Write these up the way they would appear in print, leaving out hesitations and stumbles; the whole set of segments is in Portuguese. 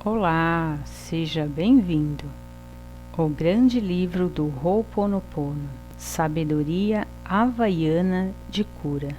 Olá, seja bem-vindo. O grande livro do Ho'oponopono, Sabedoria Havaiana de Cura.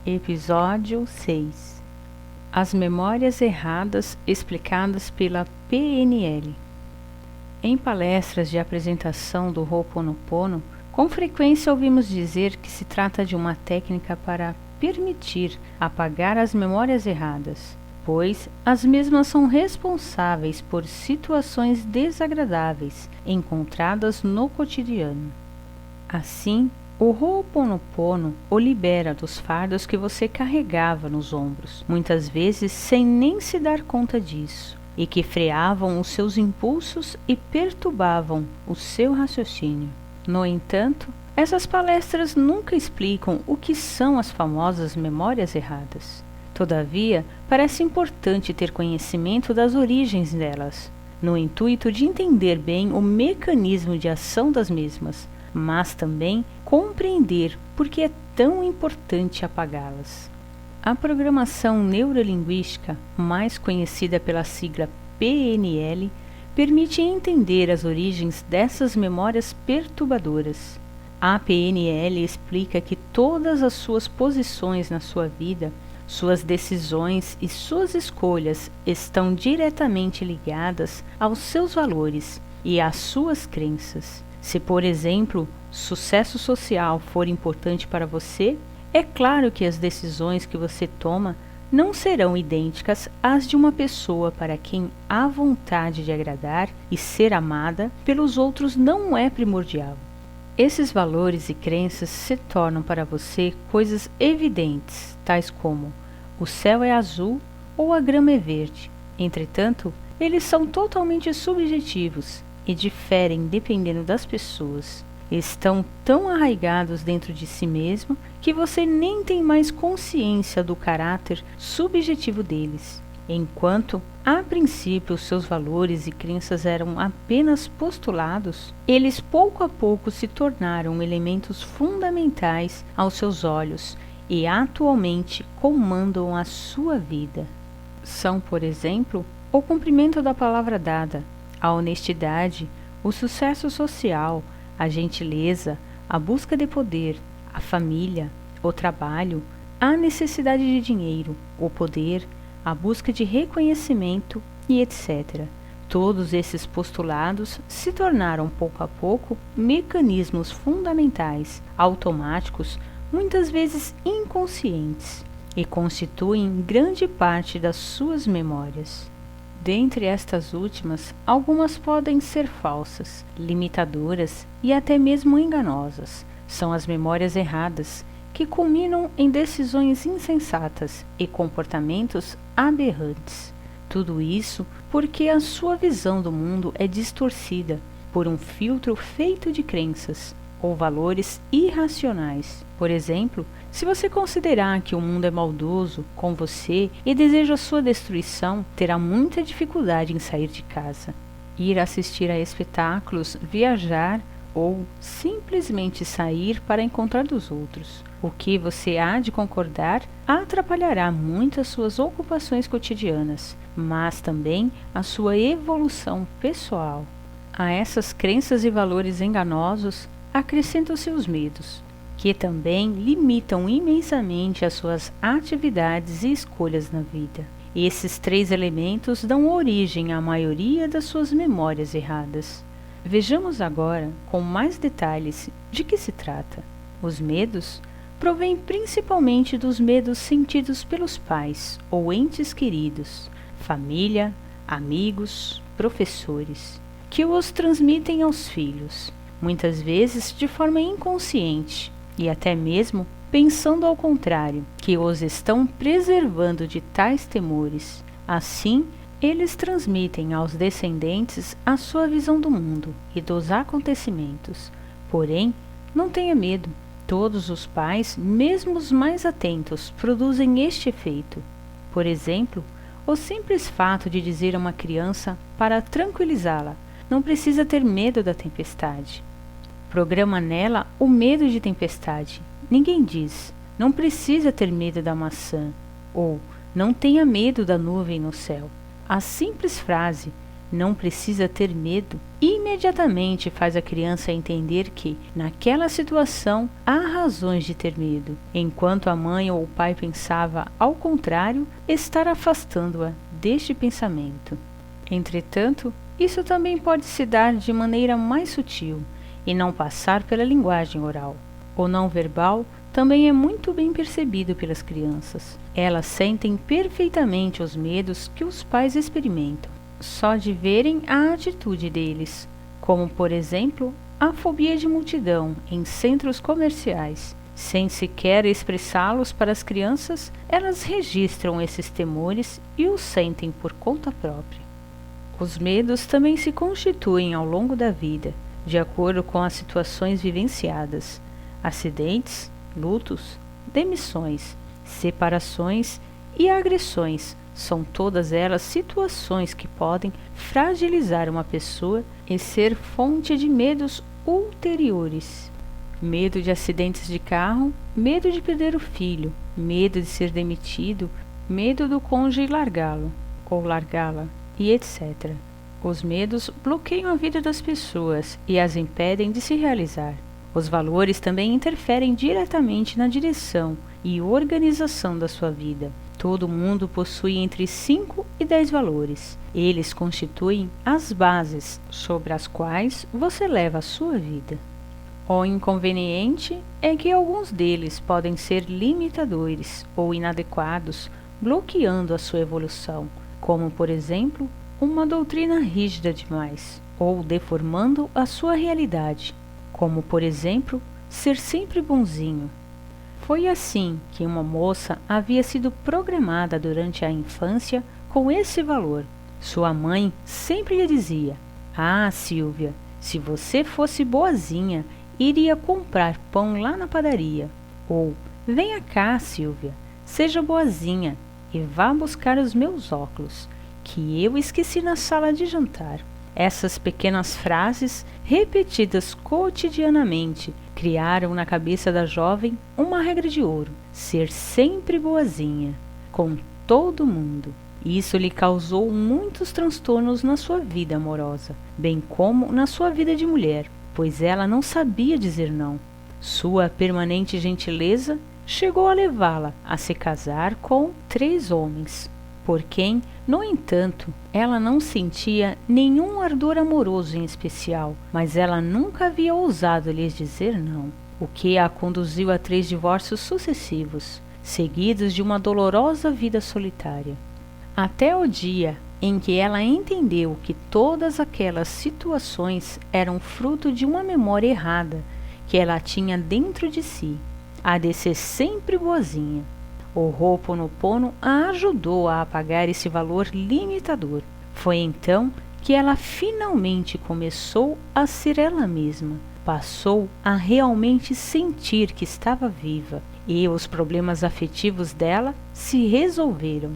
Episódio 6. As memórias erradas explicadas pela PNL. Em palestras de apresentação do Ho'oponopono, com frequência ouvimos dizer que se trata de uma técnica para permitir apagar as memórias erradas, pois as mesmas são responsáveis por situações desagradáveis encontradas no cotidiano. Assim, o Ho'oponopono o libera dos fardos que você carregava nos ombros, muitas vezes sem nem se dar conta disso, e que freavam os seus impulsos e perturbavam o seu raciocínio. No entanto, essas palestras nunca explicam o que são as famosas memórias erradas. Todavia, parece importante ter conhecimento das origens delas, no intuito de entender bem o mecanismo de ação das mesmas, mas também compreender por que é tão importante apagá-las. A programação neurolinguística, mais conhecida pela sigla PNL, permite entender as origens dessas memórias perturbadoras. A PNL explica que todas as suas posições na sua vida, suas decisões e suas escolhas estão diretamente ligadas aos seus valores e às suas crenças. Se, por exemplo, sucesso social for importante para você, é claro que as decisões que você toma não serão idênticas às de uma pessoa para quem a vontade de agradar e ser amada pelos outros não é primordial. Esses valores e crenças se tornam para você coisas evidentes, tais como o céu é azul ou a grama é verde. Entretanto, eles são totalmente subjetivos e diferem dependendo das pessoas. Estão tão arraigados dentro de si mesmo que você nem tem mais consciência do caráter subjetivo deles. Enquanto, a princípio, seus valores e crenças eram apenas postulados, eles pouco a pouco se tornaram elementos fundamentais aos seus olhos e atualmente comandam a sua vida. São, por exemplo, o cumprimento da palavra dada, a honestidade, o sucesso social, a gentileza, a busca de poder, a família, o trabalho, a necessidade de dinheiro, o poder, a busca de reconhecimento e etc. Todos esses postulados se tornaram pouco a pouco mecanismos fundamentais, automáticos, muitas vezes inconscientes, e constituem grande parte das suas memórias. Dentre estas últimas, algumas podem ser falsas, limitadoras e até mesmo enganosas. São as memórias erradas, que culminam em decisões insensatas e comportamentos aberrantes. Tudo isso porque a sua visão do mundo é distorcida por um filtro feito de crenças ou valores irracionais. Por exemplo, se você considerar que o mundo é maldoso com você e deseja sua destruição, terá muita dificuldade em sair de casa, ir assistir a espetáculos, viajar ou simplesmente sair para encontrar dos outros. O que você há de concordar atrapalhará muito as suas ocupações cotidianas, mas também a sua evolução pessoal. A essas crenças e valores enganosos acrescentam-se os medos, que também limitam imensamente as suas atividades e escolhas na vida. Esses três elementos dão origem à maioria das suas memórias erradas. Vejamos agora, com mais detalhes, de que se trata. Os medos provêm principalmente dos medos sentidos pelos pais ou entes queridos, família, amigos, professores, que os transmitem aos filhos, muitas vezes de forma inconsciente e até mesmo pensando ao contrário, que os estão preservando de tais temores. Assim, eles transmitem aos descendentes a sua visão do mundo e dos acontecimentos. Porém, não tenha medo. Todos os pais, mesmo os mais atentos, produzem este efeito. Por exemplo, o simples fato de dizer a uma criança para tranquilizá-la: não precisa ter medo da tempestade. Programa nela o medo de tempestade. Ninguém diz: não precisa ter medo da maçã, ou não tenha medo da nuvem no céu. A simples frase "não precisa ter medo" imediatamente faz a criança entender que, naquela situação, há razões de ter medo, enquanto a mãe ou o pai pensava, ao contrário, estar afastando-a deste pensamento. Entretanto, isso também pode se dar de maneira mais sutil e não passar pela linguagem oral. O não verbal também é muito bem percebido pelas crianças. Elas sentem perfeitamente os medos que os pais experimentam, só de verem a atitude deles, como, por exemplo, a fobia de multidão em centros comerciais. Sem sequer expressá-los para as crianças, elas registram esses temores e os sentem por conta própria. Os medos também se constituem ao longo da vida, de acordo com as situações vivenciadas: acidentes, lutos, demissões, separações e agressões. São todas elas situações que podem fragilizar uma pessoa e ser fonte de medos ulteriores. Medo de acidentes de carro, medo de perder o filho, medo de ser demitido, medo do cônjuge largá-lo ou largá-la, e etc. Os medos bloqueiam a vida das pessoas e as impedem de se realizar. Os valores também interferem diretamente na direção e organização da sua vida. Todo mundo possui entre 5 e 10 valores. Eles constituem as bases sobre as quais você leva a sua vida. O inconveniente é que alguns deles podem ser limitadores ou inadequados, bloqueando a sua evolução, como, por exemplo, uma doutrina rígida demais, ou deformando a sua realidade, como, por exemplo, ser sempre bonzinho. Foi assim que uma moça havia sido programada durante a infância com esse valor. Sua mãe sempre lhe dizia: "Ah, Silvia, se você fosse boazinha, iria comprar pão lá na padaria." Ou "Venha cá, Silvia, seja boazinha e vá buscar os meus óculos, que eu esqueci na sala de jantar." Essas pequenas frases, repetidas cotidianamente, criaram na cabeça da jovem uma regra de ouro: ser sempre boazinha, com todo mundo. Isso lhe causou muitos transtornos na sua vida amorosa, bem como na sua vida de mulher, pois ela não sabia dizer não. Sua permanente gentileza chegou a levá-la a se casar com 3 homens, por quem, no entanto, ela não sentia nenhum ardor amoroso em especial, mas ela nunca havia ousado lhes dizer não, o que a conduziu a 3 divórcios sucessivos, seguidos de uma dolorosa vida solitária. Até o dia em que ela entendeu que todas aquelas situações eram fruto de uma memória errada que ela tinha dentro de si, a de ser sempre boazinha. O Ho'oponopono a ajudou a apagar esse valor limitador. Foi então que ela finalmente começou a ser ela mesma. Passou a realmente sentir que estava viva e os problemas afetivos dela se resolveram.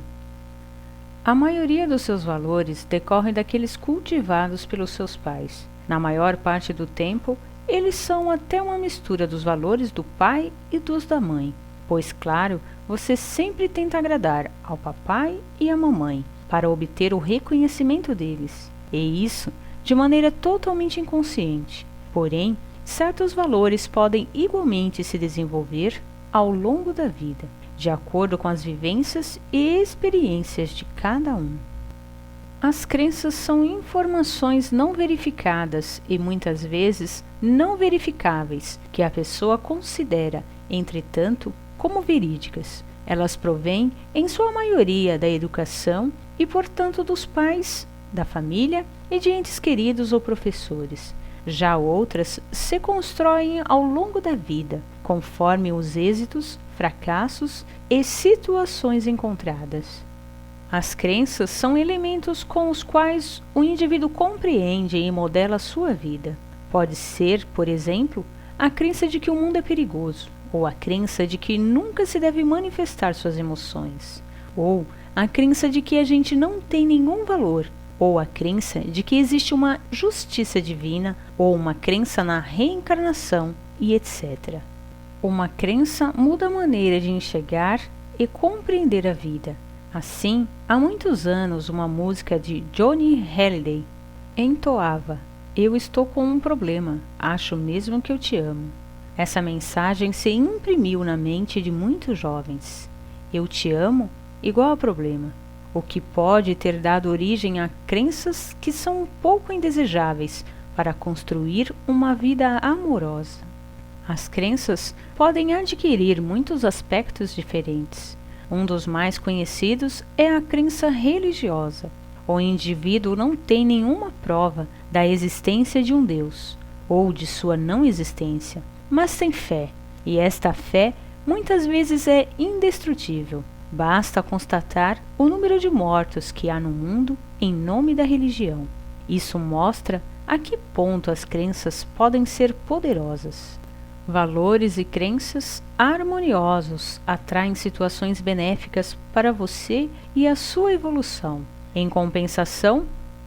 A maioria dos seus valores decorre daqueles cultivados pelos seus pais. Na maior parte do tempo, eles são até uma mistura dos valores do pai e dos da mãe, pois, claro, você sempre tenta agradar ao papai e à mamãe para obter o reconhecimento deles, e isso de maneira totalmente inconsciente. Porém, certos valores podem igualmente se desenvolver ao longo da vida, de acordo com as vivências e experiências de cada um. As crenças são informações não verificadas e muitas vezes não verificáveis que a pessoa considera, entretanto, como verídicas. Elas provêm, em sua maioria, da educação e, portanto, dos pais, da família e de entes queridos ou professores. Já outras se constroem ao longo da vida, conforme os êxitos, fracassos e situações encontradas. As crenças são elementos com os quais o indivíduo compreende e modela a sua vida. Pode ser, por exemplo, a crença de que o mundo é perigoso, ou a crença de que nunca se deve manifestar suas emoções, ou a crença de que a gente não tem nenhum valor, ou a crença de que existe uma justiça divina, ou uma crença na reencarnação, e etc. Uma crença muda a maneira de enxergar e compreender a vida. Assim, há muitos anos, uma música de Johnny Hallyday entoava: "Eu estou com um problema, acho mesmo que eu te amo." Essa mensagem se imprimiu na mente de muitos jovens. Eu te amo igual a problema, o que pode ter dado origem a crenças que são um pouco indesejáveis para construir uma vida amorosa. As crenças podem adquirir muitos aspectos diferentes. Um dos mais conhecidos é a crença religiosa. O indivíduo não tem nenhuma prova da existência de um Deus, ou de sua não existência, mas tem fé, e esta fé muitas vezes é indestrutível. Basta constatar o número de mortos que há no mundo em nome da religião. Isso mostra a que ponto as crenças podem ser poderosas. Valores e crenças harmoniosos atraem situações benéficas para você e a sua evolução. Em compensação,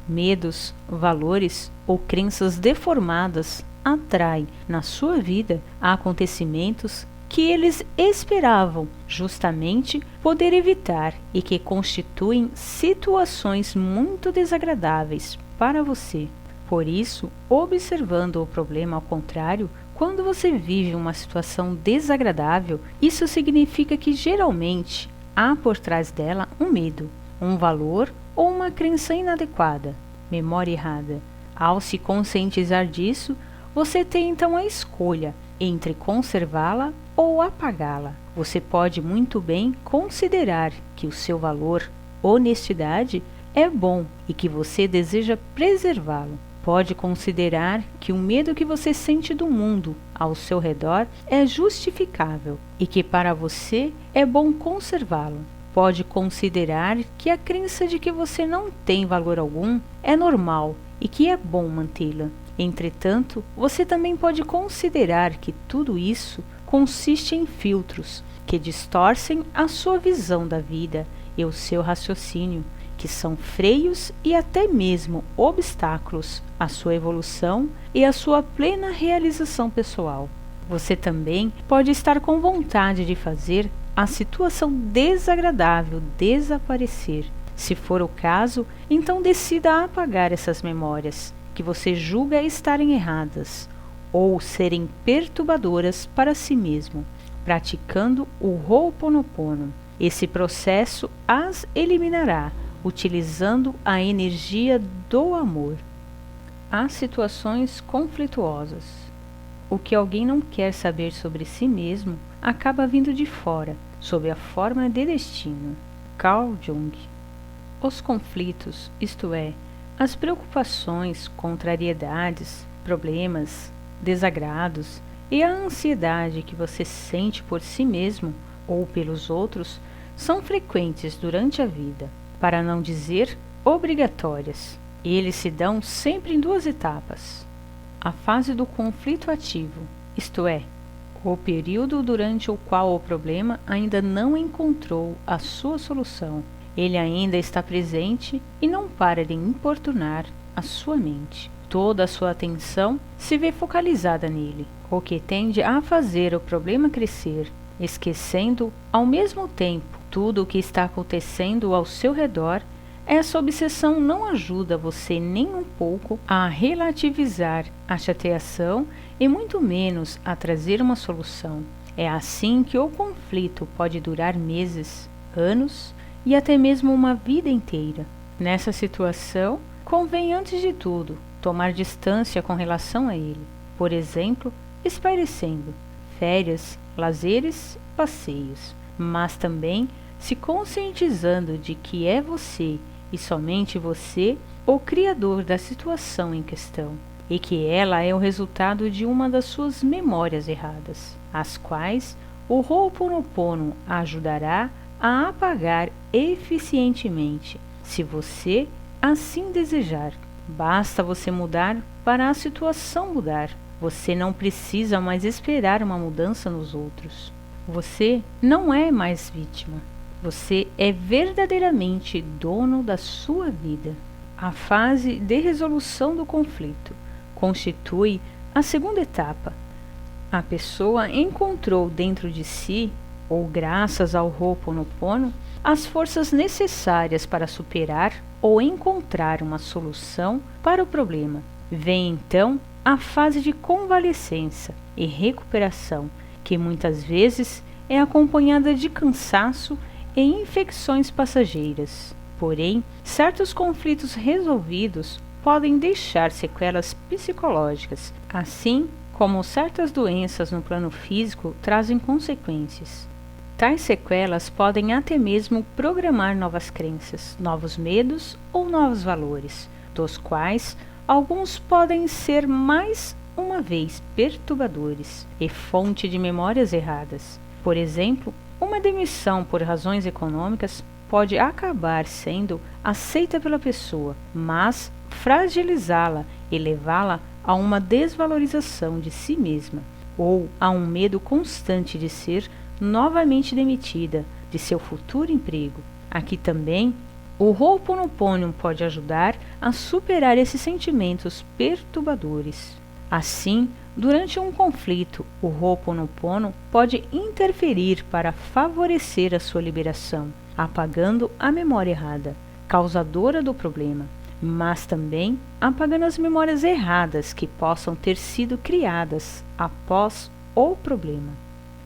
medos, valores ou crenças deformadas atraem na sua vida acontecimentos que eles esperavam justamente poder evitar e que constituem situações muito desagradáveis para você. Por isso, observando o problema ao contrário, quando você vive uma situação desagradável, isso significa que geralmente há por trás dela um medo, um valor ou uma crença inadequada, memória errada. Ao se conscientizar disso, você tem então a escolha entre conservá-la ou apagá-la. Você pode muito bem considerar que o seu valor, honestidade, é bom e que você deseja preservá-lo. Pode considerar que o medo que você sente do mundo ao seu redor é justificável e que para você é bom conservá-lo. Pode considerar que a crença de que você não tem valor algum é normal e que é bom mantê-la. Entretanto, você também pode considerar que tudo isso consiste em filtros que distorcem a sua visão da vida e o seu raciocínio, que são freios e até mesmo obstáculos à sua evolução e à sua plena realização pessoal. Você também pode estar com vontade de fazer a situação desagradável desaparecer. Se for o caso, então decida apagar essas memórias que você julga estarem erradas ou serem perturbadoras para si mesmo, praticando o Ho'oponopono. Esse processo as eliminará utilizando a energia do amor. Há situações conflituosas. O que alguém não quer saber sobre si mesmo acaba vindo de fora, sob a forma de destino. Carl Jung. Os conflitos, isto é, as preocupações, contrariedades, problemas, desagrados e a ansiedade que você sente por si mesmo ou pelos outros são frequentes durante a vida, para não dizer obrigatórias. Eles se dão sempre em duas etapas. A fase do conflito ativo, isto é, o período durante o qual o problema ainda não encontrou a sua solução. Ele ainda está presente e não para de importunar a sua mente. Toda a sua atenção se vê focalizada nele, o que tende a fazer o problema crescer, esquecendo ao mesmo tempo tudo o que está acontecendo ao seu redor. Essa obsessão não ajuda você nem um pouco a relativizar a chateação e muito menos a trazer uma solução. É assim que o conflito pode durar meses, anos e até mesmo uma vida inteira. Nessa situação, convém antes de tudo tomar distância com relação a ele, por exemplo, espairecendo, férias, lazeres, passeios, mas também se conscientizando de que é você e somente você o criador da situação em questão, e que ela é o resultado de uma das suas memórias erradas, as quais o Ho'oponopono ajudará a apagar eficientemente, se você assim desejar. Basta você mudar para a situação mudar. Você não precisa mais esperar uma mudança nos outros. Você não é mais vítima. Você é verdadeiramente dono da sua vida. A fase de resolução do conflito constitui a segunda etapa. A pessoa encontrou dentro de si, ou graças ao Ho'oponopono, as forças necessárias para superar ou encontrar uma solução para o problema. Vem então a fase de convalescença e recuperação, que muitas vezes é acompanhada de cansaço e infecções passageiras. Porém, certos conflitos resolvidos podem deixar sequelas psicológicas, assim como certas doenças no plano físico trazem consequências. Tais sequelas podem até mesmo programar novas crenças, novos medos ou novos valores, dos quais alguns podem ser mais uma vez perturbadores e fonte de memórias erradas. Por exemplo, uma demissão por razões econômicas pode acabar sendo aceita pela pessoa, mas fragilizá-la e levá-la a uma desvalorização de si mesma, ou a um medo constante de ser novamente demitida de seu futuro emprego. Aqui também, o Ho'oponopono pode ajudar a superar esses sentimentos perturbadores. Assim, durante um conflito, o Ho'oponopono pode interferir para favorecer a sua liberação, apagando a memória errada, causadora do problema, mas também apagando as memórias erradas que possam ter sido criadas após o problema.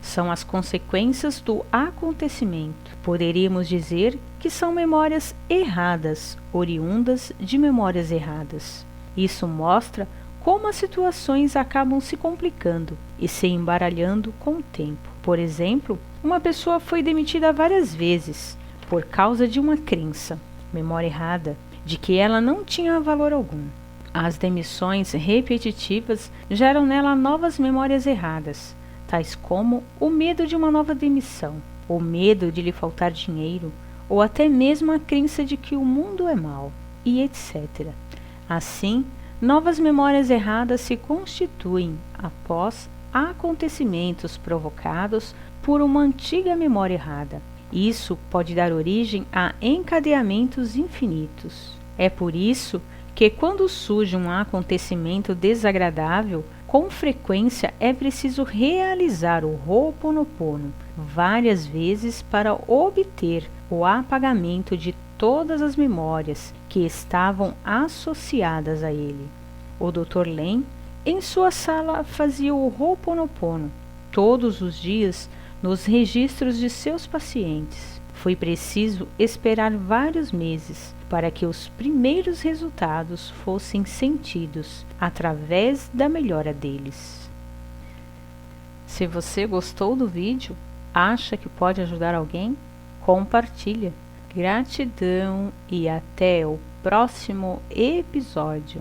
São as consequências do acontecimento. Poderíamos dizer que são memórias erradas, oriundas de memórias erradas. Isso mostra como as situações acabam se complicando e se embaralhando com o tempo. Por exemplo, uma pessoa foi demitida várias vezes por causa de uma crença, memória errada, de que ela não tinha valor algum. As demissões repetitivas geram nela novas memórias erradas, tais como o medo de uma nova demissão, o medo de lhe faltar dinheiro, ou até mesmo a crença de que o mundo é mau, e etc. Assim, novas memórias erradas se constituem após acontecimentos provocados por uma antiga memória errada. Isso pode dar origem a encadeamentos infinitos. É por isso que, quando surge um acontecimento desagradável, com frequência é preciso realizar o Ho'oponopono várias vezes para obter o apagamento de todas as memórias que estavam associadas a ele. O Dr. Len, em sua sala, fazia o Ho'oponopono todos os dias nos registros de seus pacientes. Foi preciso esperar vários meses para que os primeiros resultados fossem sentidos através da melhora deles. Se você gostou do vídeo, acha que pode ajudar alguém? Compartilha. Gratidão e até o próximo episódio.